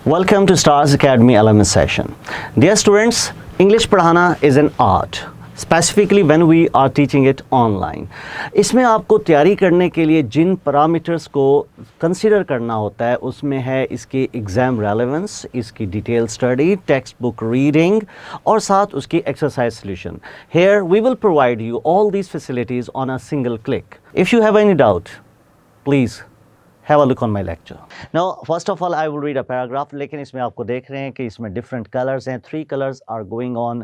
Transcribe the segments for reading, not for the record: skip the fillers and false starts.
Welcome to Stars Academy LMS session. Dear students, English पढ़ाना is an art. Specifically when we are teaching it online. इसमें आपको तैयारी करने के लिए जिन पैरामीटर्स को कंसीडर करना होता है उसमें है इसकी एग्ज़ाम रेलेवेंस, इसकी detail study, text book reading और साथ उसकी exercise solution. Here we will provide you all these facilities on a single click. If you have any doubt, please have a look on my lecture. Now first of all I will read a paragraph. लेकिन इसमें आपको देख रहे हैं कि इसमें different colors हैं, 3 colors are going on,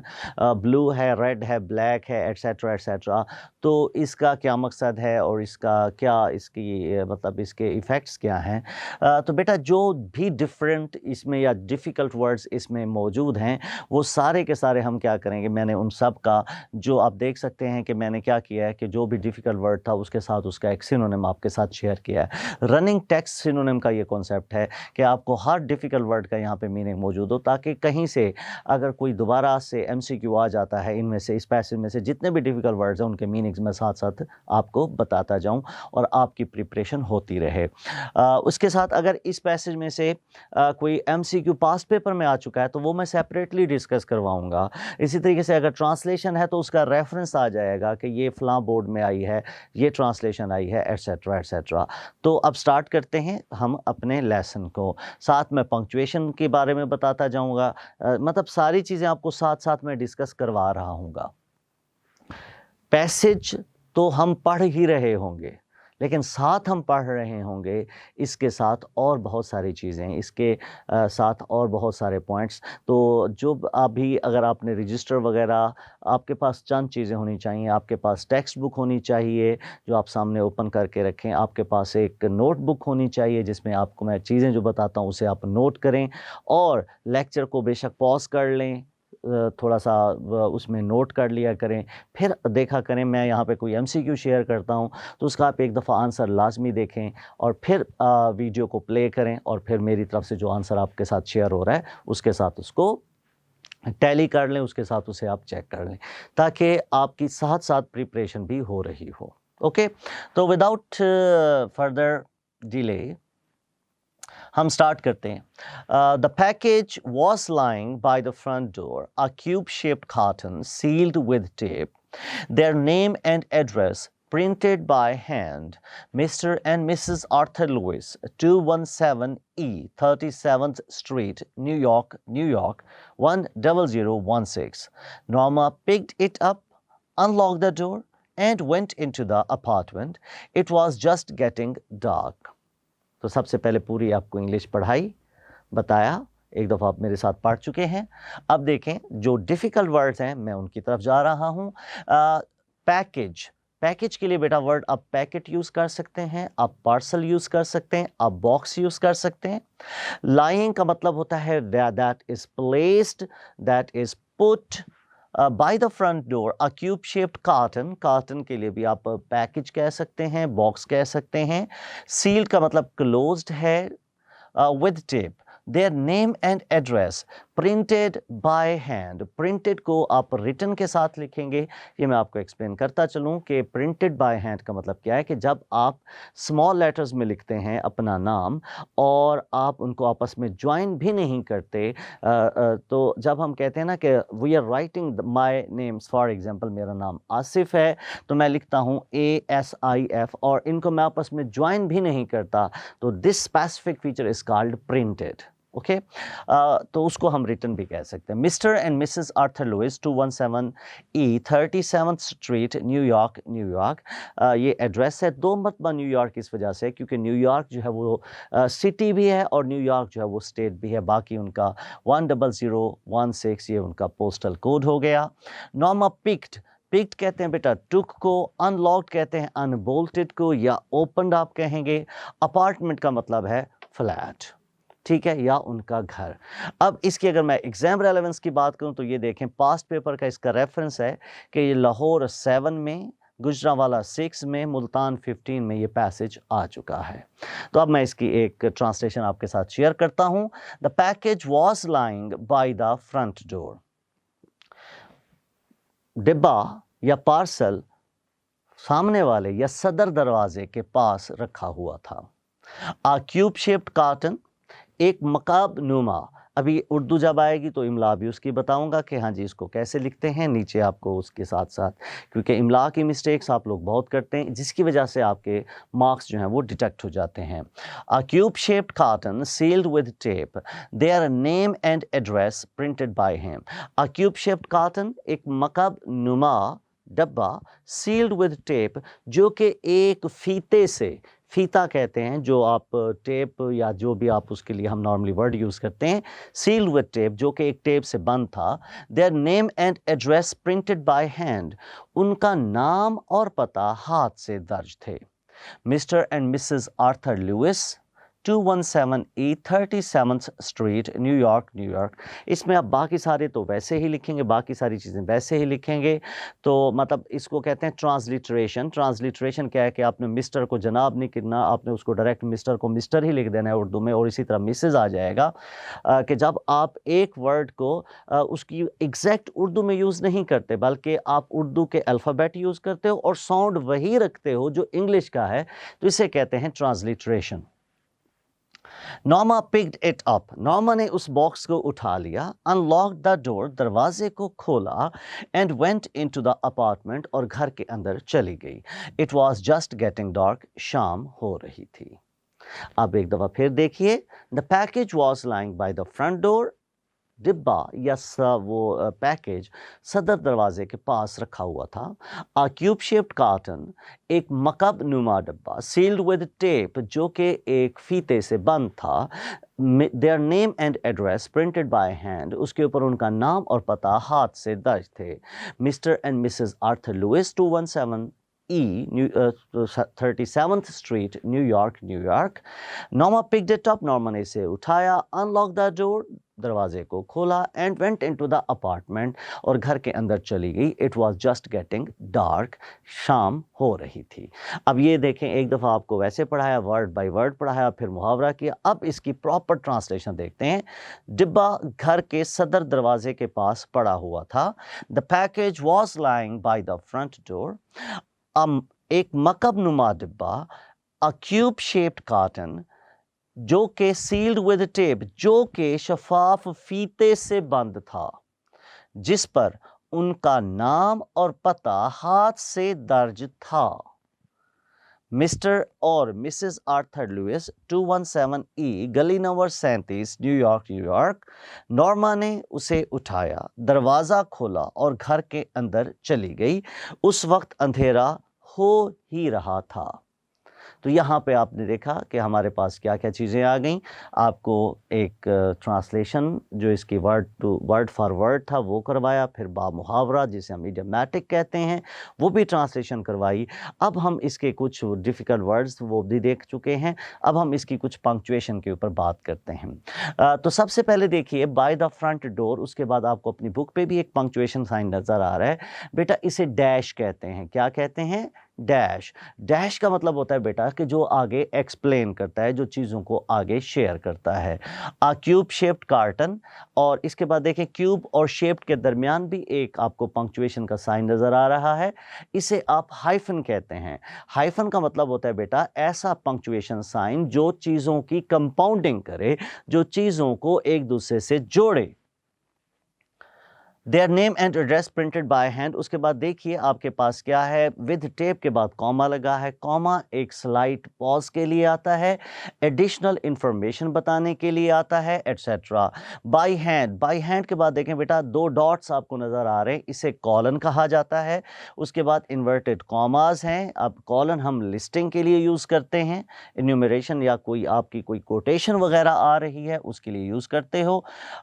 blue है, red है, black है, etc etc. तो इसका क्या मकसद है और इसका क्या इसकी मतलब इसके इफ़ेक्ट्स क्या हैं. तो बेटा जो भी डिफरेंट इसमें या डिफ़िकल्ट वर्ड्स इसमें मौजूद हैं वो सारे के सारे हम क्या करेंगे, मैंने उन सब का जो आप देख सकते हैं कि मैंने क्या किया है कि जो भी डिफ़िकल्ट वर्ड था उसके साथ उसका एक सिनोनिम आपके साथ शेयर किया है. रनिंग टेक्स्ट सिनोनिम का ये कॉन्सेप्ट है कि आपको हर डिफ़िकल्ट वर्ड का यहाँ पे मीनिंग मौजूद हो ताकि कहीं से अगर कोई दोबारा से एमसीक्यू आ जाता है इनमें से इस पैसेज में से जितने भी डिफ़िकल्ट वर्ड्स हैं उनके मीनिंग्स मैं साथ साथ आपको बताता जाऊं और आपकी प्रिपरेशन होती रहे. उसके साथ अगर इस पैसेज में से कोई एमसीक्यू पास्ट पेपर में आ चुका है तो वो मैं सेपरेटली डिस्कस करवाऊंगा. इसी तरीके से अगर ट्रांसलेशन है तो उसका रेफरेंस आ जाएगा कि ये फ़लाँ बोर्ड में आई है, ये ट्रांसलेशन आई है, एट्सेट्रा एट्सेट्रा. तो अब स्टार्ट करते हैं हम अपने लेसन को. साथ में पंक्चुएशन के बारे में बताता जाऊंगा. मतलब सारी चीज़ें आपको साथ साथ में डिस्कस करवा रहा हूँगा. पैसेज तो हम पढ़ ही रहे होंगे लेकिन साथ हम पढ़ रहे होंगे इसके साथ और बहुत सारी चीज़ें, इसके साथ और बहुत सारे पॉइंट्स. तो जो अभी अगर आपने रजिस्टर वगैरह आपके पास चंद चीज़ें होनी चाहिए. आपके पास टेक्स्ट बुक होनी चाहिए जो आप सामने ओपन करके रखें. आपके पास एक नोटबुक होनी चाहिए जिसमें आपको मैं चीज़ें जो बताता हूँ उसे आप नोट करें और लेक्चर को बेशक पॉज कर लें, थोड़ा सा उसमें नोट कर लिया करें, फिर देखा करें. मैं यहाँ पे कोई एमसीक्यू शेयर करता हूँ तो उसका आप एक दफ़ा आंसर लाजमी देखें और फिर वीडियो को प्ले करें और फिर मेरी तरफ से जो आंसर आपके साथ शेयर हो रहा है उसके साथ उसको टैली कर लें, उसके साथ उसे आप चेक कर लें ताकि आपकी साथ साथ प्रिपरेशन भी हो रही हो. ओके, तो विदाउट फर्दर डिले हम स्टार्ट करते हैं. The package was lying by the front door, a cube shaped carton sealed with tape, their name and address printed by hand, Mr. and Mrs. Arthur Lewis, 217 E 37th Street, New York, New York 10016. Norma picked it up, unlocked the door, and went into the apartment. It was just getting dark. तो सबसे पहले पूरी आपको English पढ़ाई, बताया, एक दफ़ा आप मेरे साथ पढ़ चुके हैं. अब देखें जो डिफ़िकल्ट वर्ड्स हैं मैं उनकी तरफ जा रहा हूँ. पैकेज, पैकेज के लिए बेटा वर्ड आप पैकेट यूज़ कर सकते हैं, आप पार्सल यूज़ कर सकते हैं, आप बॉक्स यूज़ कर सकते हैं. लाइंग का मतलब होता है that is placed, that is put buy the front door, a cube shaped carton, carton के लिए भी आप पैकेज कह सकते हैं, बॉक्स कह सकते हैं. सील्ड का मतलब क्लोज्ड है. With tape, their name and address, printed by hand, printed को आप रिटन के साथ लिखेंगे. ये मैं आपको एक्सप्लेन करता चलूँ कि प्रिंटेड बाय हैंड का मतलब क्या है कि जब आप स्मॉल लेटर्स में लिखते हैं अपना नाम और आप उनको आपस में ज्वाइन भी नहीं करते, तो जब हम कहते हैं ना कि we are writing my names, for example मेरा नाम आसिफ है तो मैं लिखता हूँ ASIF और इनको मैं आपस में ज्वाइन भी नहीं करता, तो this specific feature is called printed. Okay, तो उसको हम रिटन भी कह सकते हैं. Mister and missus Arthur Lewis, 217 E 37th street, New York, New York. ये एड्रेस है. 2 मरतबा न्यूयॉर्क इस वजह से क्योंकि न्यूयॉर्क जो है वो सिटी भी है और न्यूयॉर्क जो है वो स्टेट भी है. बाकी उनका 10016 ये उनका पोस्टल कोड हो गया. नॉर्मा पिक्ड, पिक्ड कहते हैं बेटा टुक को, अनलॉक्ड कहते हैं अनबोल्टेड को या ओपनड आप कहेंगे. अपार्टमेंट का मतलब है फ्लैट, ठीक है, या उनका घर. अब इसकी अगर मैं एग्जाम रेलेवेंस की बात करूं तो ये देखें पास्ट पेपर का इसका रेफरेंस है कि ये लाहौर 7 में, गुजरांवाला 6 में, मुल्तान 15 में ये पैसेज आ चुका है. तो अब मैं इसकी एक ट्रांसलेशन आपके साथ शेयर करता हूं. The package was lying by the front door, डिब्बा या पार्सल सामने वाले या सदर दरवाजे के पास रखा हुआ था. A cube shaped carton, एक मकाब नुमा। अभी उर्दू जब आएगी तो इमला भी उसकी बताऊंगा कि हाँ जी इसको कैसे लिखते हैं, नीचे आपको उसके साथ साथ, क्योंकि इमला की मिस्टेक्स आप लोग बहुत करते हैं जिसकी वजह से आपके मार्क्स जो हैं वो डिटेक्ट हो जाते हैं। A cube shaped carton sealed with tape, their name and address printed by him. A cube shaped carton, एक मकाब नुमा डब्बा, सील्ड विद टेप, जो कि एक फीते से, फीता कहते हैं जो आप टेप या जो भी आप उसके लिए हम नॉर्मली वर्ड यूज़ करते हैं, सील्ड विद टेप, जो कि एक टेप से बंद था। Their name and address printed by hand, उनका नाम और पता हाथ से दर्ज थे। Mister and missus Arthur Lewis, 217 E 37th street, New York, New York. इसमें आप बाकी सारे तो वैसे ही लिखेंगे, बाकी सारी चीज़ें वैसे ही लिखेंगे। तो मतलब इसको कहते हैं ट्रांसलिटरेशन। ट्रांसलिटरेशन क्या है कि आपने मिस्टर को जनाब नहीं करना, आपने उसको डायरेक्ट मिस्टर को मिस्टर ही लिख देना है उर्दू में, और इसी तरह मिसेज आ जाएगा। कि जब आप एक वर्ड को उसकी एग्जैक्ट उर्दू में यूज़ नहीं करते, बल्कि आप उर्दू के अल्फ़ाबेट यूज़ करते हो और साउंड वही रखते हो जो इंग्लिश का है, तो इसे कहते हैं transliteration. Norma picked it up, Norma ने उस बॉक्स को उठा लिया। अनलॉक द डोर, दरवाजे को खोला। And went into the apartment, और घर के अंदर चली गई। It was just getting dark, शाम हो रही थी। अब एक दफ़ा फिर देखिए। The package was lying by the front door, डिब्बा या वो पैकेज सदर दरवाजे के पास रखा हुआ था। अ क्यूब शेप्ड कार्टन, एक मकब नुमा डब्बा, सील्ड विद टेप, जो कि एक फीते से बंद था। Their name and address printed by hand, उसके ऊपर उनका नाम और पता हाथ से दर्ज थे। Mister and missus Arthur Lewis, 217 E 37th street, New York, New York. Norma picked it up, Norma ने इसे उठाया। अनलॉक द डोर, दरवाजे को खोला। And went into the apartment, और घर के अंदर चली गई। It was just getting dark, शाम हो रही थी। अब ये देखें, एक दफ़ा आपको वैसे पढ़ाया, वर्ड बाय वर्ड पढ़ाया, फिर मुहावरा किया। अब इसकी प्रॉपर ट्रांसलेशन देखते हैं। डिब्बा घर के सदर दरवाजे के पास पड़ा हुआ था। The package was lying by the front door, एक मकब नुमा डिब्बा। अ क्यूब शेप्ड कार्टन, जो के सील्ड विद टेप, जो के शफाफ फीते से बंद था, जिस पर उनका नाम और पता हाथ से दर्ज था। मिस्टर और मिसेस आर्थर लुइस, 217 E, गली नंबर 37, न्यूयॉर्क, न्यूयॉर्क। नॉर्मा ने उसे उठाया, दरवाज़ा खोला और घर के अंदर चली गई। उस वक्त अंधेरा हो ही रहा था। तो यहाँ पे आपने देखा कि हमारे पास क्या क्या चीज़ें आ गईं। आपको एक ट्रांसलेशन जो इसकी word to word for word था वो करवाया, फिर बा मुहावरा जिसे हम इडियोमैटिक कहते हैं वो भी ट्रांसलेशन करवाई। अब हम इसके कुछ डिफ़िकल्ट वर्ड्स वो भी देख चुके हैं। अब हम इसकी कुछ पंक्चुएशन के ऊपर बात करते हैं। तो सबसे पहले देखिए बाय द फ्रंट डोर, उसके बाद आपको अपनी बुक पे भी एक पंक्चुएशन साइन नज़र आ रहा है। बेटा इसे डैश कहते हैं। क्या कहते हैं? डैश। डैश का मतलब होता है बेटा कि जो आगे एक्सप्लेन करता है, जो चीज़ों को आगे शेयर करता है। आ क्यूब शेप्ड कार्टन, और इसके बाद देखें क्यूब और शेप्ड के दरमियान भी एक आपको पंक्चुएशन का साइन नज़र आ रहा है। इसे आप हाइफन कहते हैं। हाइफन का मतलब होता है बेटा ऐसा पंक्चुएशन साइन जो चीज़ों की कंपाउंडिंग करे, जो चीज़ों को एक दूसरे से जोड़े। There name and address printed by hand, उसके बाद देखिए आपके पास क्या है, विद टेप के बाद कॉमा लगा है। कॉमा एक स्लाइट पॉज के लिए आता है, एडिशनल इंफॉर्मेशन बताने के लिए आता है, etcetera. By hand, by hand के बाद देखें बेटा दो डॉट्स आपको नज़र आ रहे हैं, इसे कॉलन कहा जाता है। उसके बाद इन्वर्टेड कॉमास हैं। अब कॉलन हम लिस्टिंग के लिए यूज़ करते हैं, इन्यूमरेशन या कोई आपकी कोई कोटेशन वगैरह आ रही है उसके लिए यूज़ करते हो।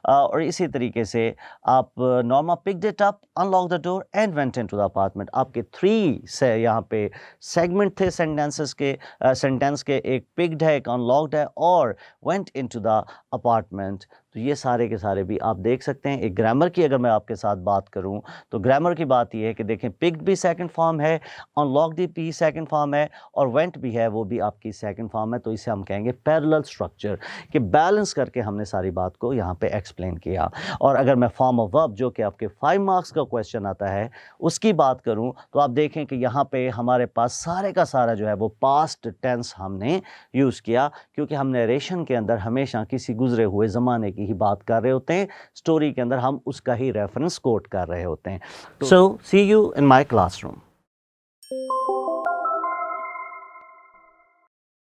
और इसी तरीके से आप Norma picked it up, unlock the door and went into the apartment. आपके 3 से यहाँ पे सेगमेंट थे सेंटेंसेस के, सेंटेंस के, एक पिक्ड है, एक अनलॉक्ड है और वेंट इनटू द अपार्टमेंट। तो ये सारे के सारे भी आप देख सकते हैं। एक ग्रामर की अगर मैं आपके साथ बात करूं तो ग्रामर की बात ये है कि देखें पिक्ड भी सेकंड फॉर्म है, अनलॉक्ड भी सेकंड फॉर्म है और वेंट भी है, वो भी आपकी सेकंड फॉर्म है। तो इसे हम कहेंगे पैरेलल स्ट्रक्चर, कि बैलेंस करके हमने सारी बात को यहाँ पे एक्सप्लेन किया। और अगर मैं फॉर्म ऑफ वर्ब जो कि के आपके 5 मार्क्स का क्वेश्चन आता है उसकी बात करूं तो आप देखें कि यहाँ पे हमारे पास सारे का सारा जो है वो पास्ट टेंस हमने यूज़ किया, क्योंकि हम नरेशन के अंदर हमेशा किसी गुजरे हुए ज़माने की ही बात कर रहे होते हैं, स्टोरी के अंदर हम उसका ही रेफरेंस कोट कर रहे होते हैं। सो सी यू इन माई क्लासरूम।